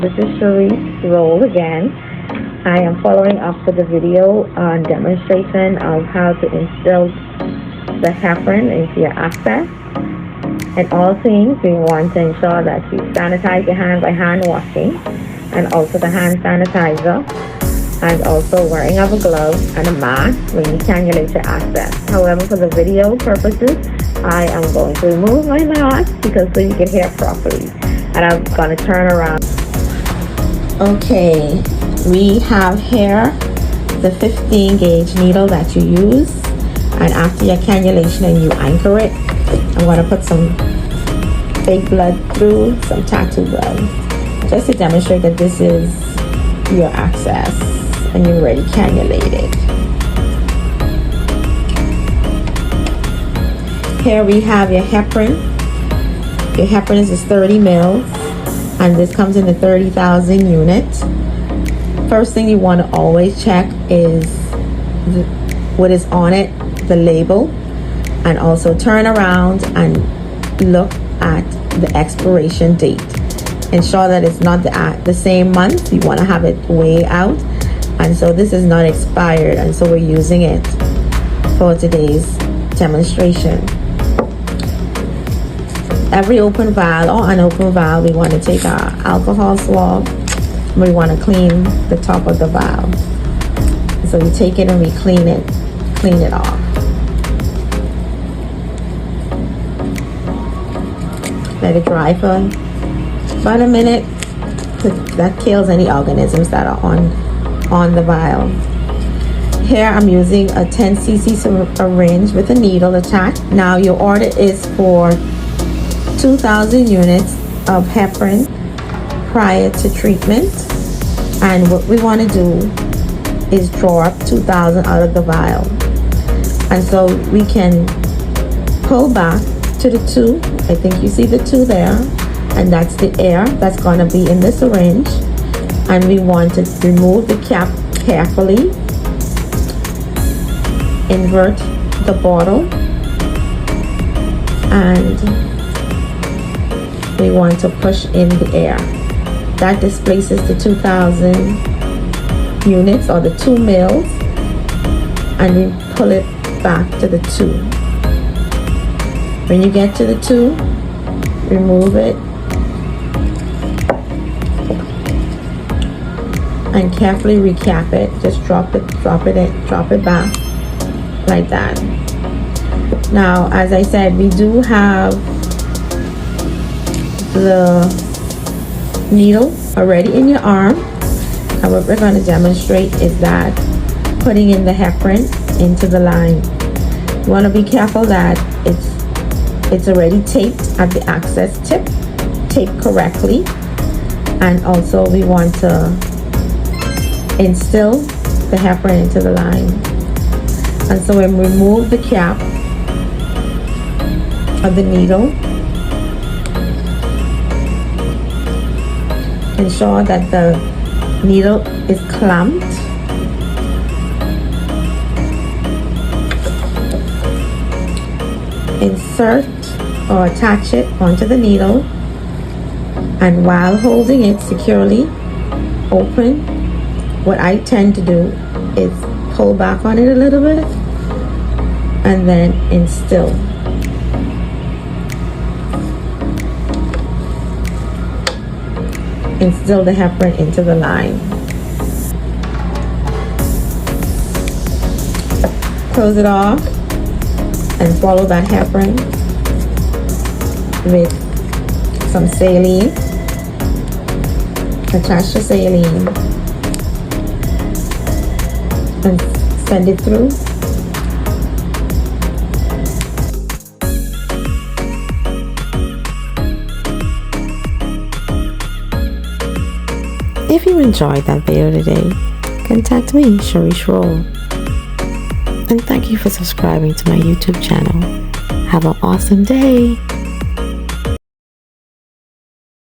This is Cherie's Roll again. I am following up with a video on demonstration of how to instill the heparin into your access. And all things, we want to ensure that you sanitize your hands by hand washing, and also the hand sanitizer, and also wearing of a glove and a mask when you cannulate your access. However, for the video purposes, I am going to remove my mask because so you can hear properly. And I'm going to turn around. Okay, we have here the 15 gauge needle that you use, and after your cannulation and you anchor it, I'm going to put some fake blood through some tattoo blood just to demonstrate that this is your access and you're already cannulated. Here we have your heparin. Your heparin is 30 mils, and this comes in the 30,000 units. First thing you want to always check is what is on it, the label, and also turn around and look at the expiration date. Ensure that it's not the same month. You want to have it way out, and so this is not expired, and so we're using it for today's demonstration. Every open vial or unopened vial, we want to take our alcohol swab. We want to clean the top of the vial. So we take it and we clean it off. Let it dry for about a minute. That kills any organisms that are on the vial. Here I'm using a 10 cc syringe with a needle attached. Now your order is for 2,000 units of heparin prior to treatment, and what we want to do is draw up 2,000 out of the vial, and so we can pull back to the 2. I think you see the 2 there, and that's the air that's going to be in the syringe, and we want to remove the cap carefully, invert the bottle, and we want to push in the air. That displaces the 2,000 units or the 2 mils, and we pull it back to the 2. When you get to the 2, remove it and carefully recap it. Just drop it back like that. Now, as I said, we do have the needle already in your arm, and what we're going to demonstrate is that putting in the heparin into the line. You want to be careful that it's already taped at the access tip, taped correctly, and also we want to instill the heparin into the line. And so we remove the cap of the needle. Ensure that the needle is clamped. Insert or attach it onto the needle, and while holding it securely, open. What I tend to do is pull back on it a little bit and then instill. Instill the heparin into the line. Close it off and swallow that heparin with some saline. Attach the saline and send it through. If you enjoyed that video today, contact me, Cherie's Roll. And thank you for subscribing to my YouTube channel. Have an awesome day.